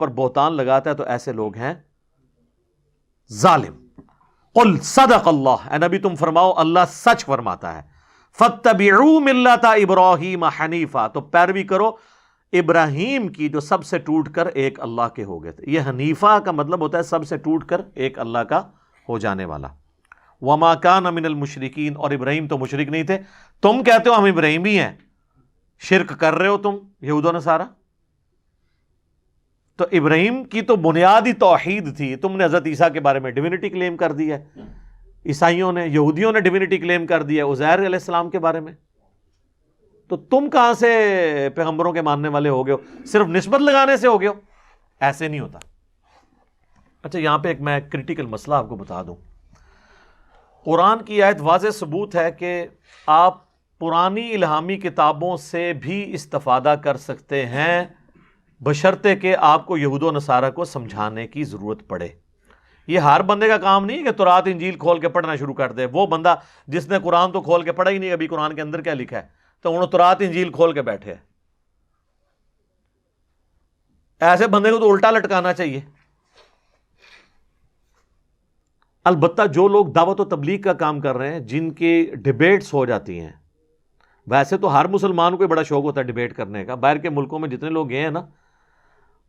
پر بہتان لگاتا ہے تو ایسے لوگ ہیں ظالم۔ قل صدق اللہ، اے نبی تم فرماؤ اللہ سچ فرماتا ہے۔ فاتبعوا ملت ابراہیم حنیفا، تو پیروی کرو ابراہیم کی جو سب سے ٹوٹ کر ایک اللہ کے ہو گئے تھے۔ یہ حنیفہ کا مطلب ہوتا ہے سب سے ٹوٹ کر ایک اللہ کا ہو جانے والا۔ وما کان من المشرکین، اور ابراہیم تو مشرک نہیں تھے۔ تم کہتے ہو ہم ابراہیمی ہیں، شرک کر رہے ہو تم یہود و نصارہ۔ تو ابراہیم کی تو بنیادی توحید تھی، تم نے حضرت عیسیٰ کے بارے میں ڈیوینٹی کلیم کر دی ہے، عیسائیوں نے، یہودیوں نے ڈیوینٹی کلیم کر دی ہے عزیر علیہ السلام کے بارے میں۔ تو تم کہاں سے پیغمبروں کے ماننے والے ہو گئے ہو؟ صرف نسبت لگانے سے ہو گئے ہو؟ ایسے نہیں ہوتا۔ اچھا یہاں پہ ایک میں کریٹیکل مسئلہ آپ کو بتا دوں۔ قرآن کی آیت واضح ثبوت ہے کہ آپ پرانی الہامی کتابوں سے بھی استفادہ کر سکتے ہیں، بشرطے کہ آپ کو یہود و نصارہ کو سمجھانے کی ضرورت پڑے۔ یہ ہر بندے کا کام نہیں کہ تورات انجیل کھول کے پڑھنا شروع کر دے۔ وہ بندہ جس نے قرآن تو کھول کے پڑھا ہی نہیں، ابھی قرآن کے اندر کیا لکھا ہے، تو انہوں تورات انجیل کھول کے بیٹھے۔ ایسے بندے کو تو الٹا لٹکانا چاہیے۔ البتہ جو لوگ دعوت و تبلیغ کا کام کر رہے ہیں، جن کی ڈیبیٹس ہو جاتی ہیں، ویسے تو ہر مسلمان کو بڑا شوق ہوتا ہے ڈیبیٹ کرنے کا، باہر کے ملکوں میں جتنے لوگ گئے ہیں نا،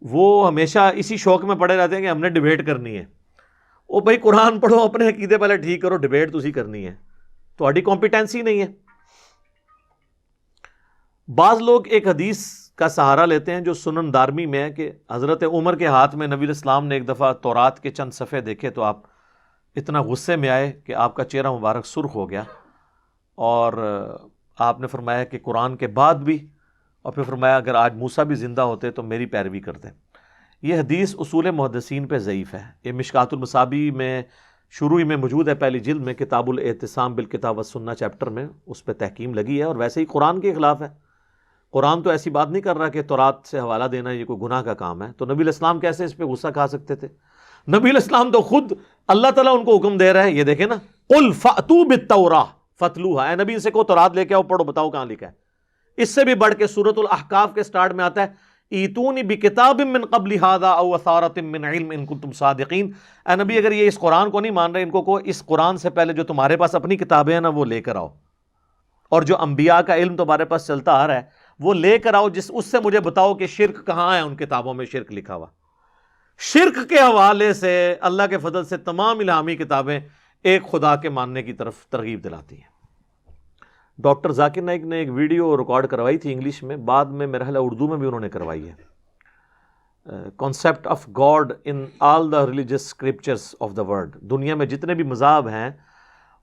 وہ ہمیشہ اسی شوق میں پڑے رہتے ہیں کہ ہم نے ڈیبیٹ کرنی ہے۔ او بھائی قرآن پڑھو، اپنے عقیدے پہلے ٹھیک کرو، ڈیبیٹ تسی کرنی ہے، تہاڈی کمپیٹنسی نہیں ہے۔ بعض لوگ ایک حدیث کا سہارا لیتے ہیں جو سنن دارمی میں ہے کہ حضرت عمر کے ہاتھ میں نبی الاسلام نے ایک دفعہ تورات کے چند صفحے دیکھے تو آپ اتنا غصے میں آئے کہ آپ کا چہرہ مبارک سرخ ہو گیا، اور آپ نے فرمایا کہ قرآن کے بعد بھی، اور پھر فرمایا اگر آج موسیٰ بھی زندہ ہوتے تو میری پیروی کرتے۔ یہ حدیث اصول محدثین پہ ضعیف ہے۔ یہ مشکات المصابیح میں شروع ہی میں موجود ہے، پہلی جلد میں، کتاب الاعتصام بالکتاب والسنہ چیپٹر میں اس پہ تحکیم لگی ہے، اور ویسے ہی قرآن کے خلاف ہے۔ قرآن تو ایسی بات نہیں کر رہا کہ تورات سے حوالہ دینا یہ کوئی گناہ کا کام ہے، تو نبی الاسلام کیسے اس پہ غصہ کھا سکتے تھے؟ نبی الاسلام تو خود اللہ تعالیٰ ان کو حکم دے رہا ہے، یہ دیکھیں نا، قل فأتوا بالتوراۃ فاتلوها، اے نبی ان سے کہو تورات لے کے آؤ، پڑھو، بتاؤ کہاں لکھا ہے۔ اس سے بھی بڑھ کے سورۃ الاحقاف کے سٹارٹ میں آتا ہے ایتونی بکتاب من قبل ھذا او اثارۃ من علم ان کنتم صادقین، اے نبی اگر یہ اس قرآن کو نہیں مان رہے، ان کو اس قرآن سے پہلے جو تمہارے پاس اپنی کتابیں ہیں نا وہ لے کر آؤ، اور جو انبیاء کا علم تمہارے پاس چلتا آ رہا ہے وہ لے کر آؤ، اس سے مجھے بتاؤ کہ شرک کہاں ہے ان کتابوں میں شرک لکھا ہوا۔ شرک کے حوالے سے اللہ کے فضل سے تمام الہامی کتابیں ایک خدا کے ماننے کی طرف ترغیب دلاتی ہیں۔ ڈاکٹر ذاکر نائک نے ایک ویڈیو ریکارڈ کروائی تھی انگلش میں، بعد میں میرا خیال ہے اردو میں بھی انہوں نے کروائی ہے، concept of God in all the religious scriptures of the world. دنیا میں جتنے بھی مذاہب ہیں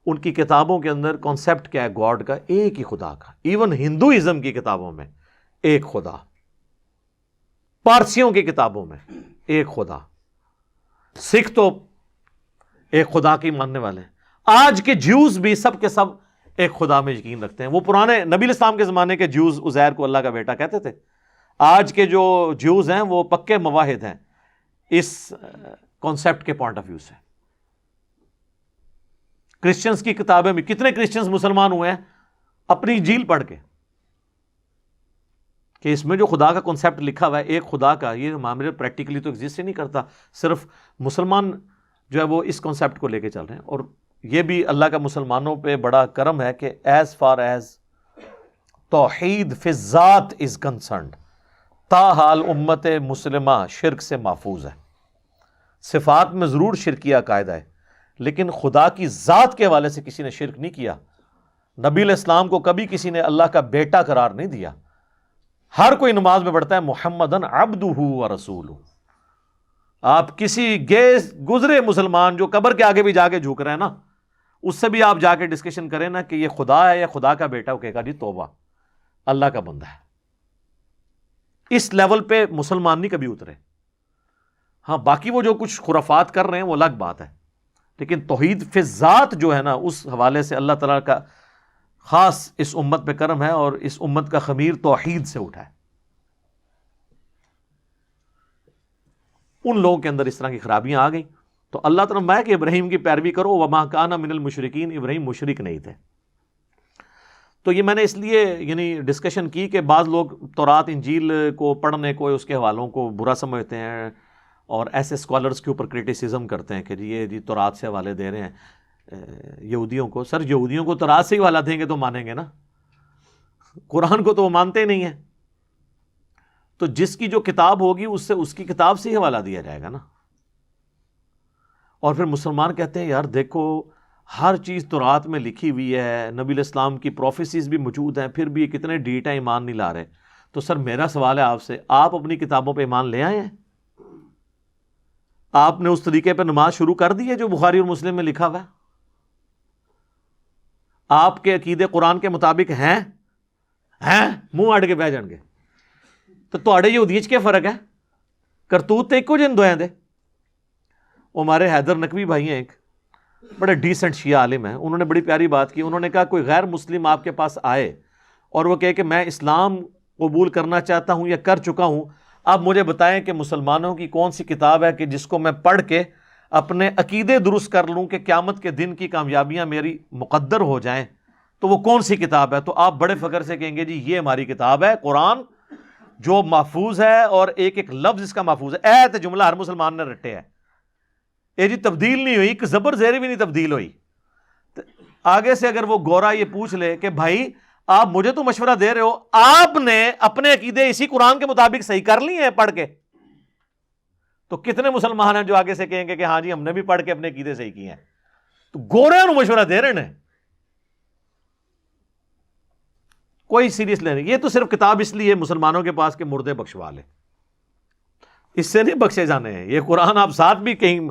ان کی کتابوں کے اندر کانسیپٹ کیا ہے گاڈ کا، ایک ہی خدا کا۔ ایون ہندوازم کی کتابوں میں ایک خدا، پارسیوں کی کتابوں میں ایک خدا، سکھ تو ایک خدا کی ماننے والے ہیں، آج کے جیوز بھی سب کے سب ایک خدا میں یقین رکھتے ہیں۔ وہ پرانے نبی الاسلام کے زمانے کے جیوز عزیر کو اللہ کا بیٹا کہتے تھے، آج کے جو جیوز ہیں وہ پکے مواحد ہیں اس کانسیپٹ کے پوائنٹ آف ویو سے۔ کرسچنز کی کتابیں بھی، کتنے کرسچنز مسلمان ہوئے ہیں اپنی انجیل پڑھ کے، کہ اس میں جو خدا کا کنسیپٹ لکھا ہوا ہے ایک خدا کا، یہ معاملے پریکٹیکلی تو ایگزسٹ ہی نہیں کرتا، صرف مسلمان جو ہے وہ اس کنسیپٹ کو لے کے چل رہے ہیں۔ اور یہ بھی اللہ کا مسلمانوں پہ بڑا کرم ہے کہ ایز فار ایز توحید فی الذات از کنسرنڈ، تاحال امت مسلمہ شرک سے محفوظ ہے۔ صفات میں ضرور شرکیہ عقائد ہے، لیکن خدا کی ذات کے حوالے سے کسی نے شرک نہیں کیا۔ نبی علیہ السلام کو کبھی کسی نے اللہ کا بیٹا قرار نہیں دیا۔ ہر کوئی نماز میں پڑھتا ہے محمدن عبدہ و رسولہ۔ آپ کسی گزرے مسلمان جو قبر کے آگے بھی جا کے جھک رہے ہیں نا، اس سے بھی آپ جا کے ڈسکشن کریں نا کہ یہ خدا ہے یا خدا کا بیٹا، وہ کہے گا جی توبہ، اللہ کا بندہ ہے۔ اس لیول پہ مسلمان نہیں کبھی اترے۔ ہاں باقی وہ جو کچھ خرافات کر رہے ہیں وہ الگ بات ہے، لیکن توحید فی الذات جو ہے نا، اس حوالے سے اللہ تعالیٰ کا خاص اس امت پہ کرم ہے، اور اس امت کا خمیر توحید سے اٹھا ہے۔ ان لوگوں کے اندر اس طرح کی خرابیاں آ گئیں تو اللہ تعالیٰ میں کہ ابراہیم کی پیروی کرو، وما کان من المشرکین، ابراہیم مشرک نہیں تھے۔ تو یہ میں نے اس لیے یعنی ڈسکشن کی کہ بعض لوگ تورات انجیل کو پڑھنے کو اس کے حوالوں کو برا سمجھتے ہیں اور ایسے اسکالرس کے اوپر کرٹیسزم کرتے ہیں کہ جی تورات سے حوالے دے رہے ہیں یہودیوں کو. سر یہودیوں کو تورات سے ہی حوالہ دیں گے تو مانیں گے نا, قرآن کو تو وہ مانتے ہی نہیں ہیں. تو جس کی جو کتاب ہوگی اس سے اس کی کتاب سے ہی حوالہ دیا جائے گا نا. اور پھر مسلمان کہتے ہیں یار دیکھو ہر چیز تورات میں لکھی ہوئی ہے, نبی علیہ السلام کی پروفیسیز بھی موجود ہیں, پھر بھی یہ کتنے ڈیٹ ہیں ایمان نہیں لا رہے. تو سر میرا سوال ہے آپ سے, آپ اپنی کتابوں پہ ایمان لے آئے ہیں؟ آپ نے اس طریقے پہ نماز شروع کر دی ہے جو بخاری اور مسلم میں لکھا ہوا ہے؟ آپ کے عقیدے قرآن کے مطابق ہیں منہ اڑ کے بہ جان گے. تو تواڈے یہودیت کیا فرق ہے؟ کرتوت تو ایک جن دوئیں دے. ہمارے حیدر نقوی بھائی ہیں, ایک بڑے ڈیسنٹ شیعہ عالم ہیں, انہوں نے بڑی پیاری بات کی. انہوں نے کہا کوئی غیر مسلم آپ کے پاس آئے اور وہ کہے کہ میں اسلام قبول کرنا چاہتا ہوں یا کر چکا ہوں, آپ مجھے بتائیں کہ مسلمانوں کی کون سی کتاب ہے کہ جس کو میں پڑھ کے اپنے عقیدے درست کر لوں کہ قیامت کے دن کی کامیابیاں میری مقدر ہو جائیں, تو وہ کون سی کتاب ہے؟ تو آپ بڑے فخر سے کہیں گے جی یہ ہماری کتاب ہے قرآن, جو محفوظ ہے اور ایک ایک لفظ اس کا محفوظ ہے. ایت جملہ ہر مسلمان نے رٹے ہے, یہ جی تبدیل نہیں ہوئی, ایک زبر زیری بھی نہیں تبدیل ہوئی. آگے سے اگر وہ گورا یہ پوچھ لے کہ بھائی آپ مجھے تو مشورہ دے رہے ہو, آپ نے اپنے عقیدے اسی قرآن کے مطابق صحیح کر لیے ہیں پڑھ کے, تو کتنے مسلمان ہیں جو آگے سے کہیں گے کہ ہاں جی ہم نے بھی پڑھ کے اپنے عقیدے صحیح کیے ہیں. تو گورے انہوں مشورہ دے رہے ہیں, کوئی سیریس لینے. یہ تو صرف کتاب اس لیے مسلمانوں کے پاس کہ مردے بخشوا لے, اس سے نہیں بخشے جانے ہیں. یہ قرآن آپ ساتھ بھی کہیں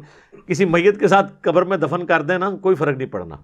کسی میت کے ساتھ قبر میں دفن کر دیں نا, کوئی فرق نہیں پڑنا.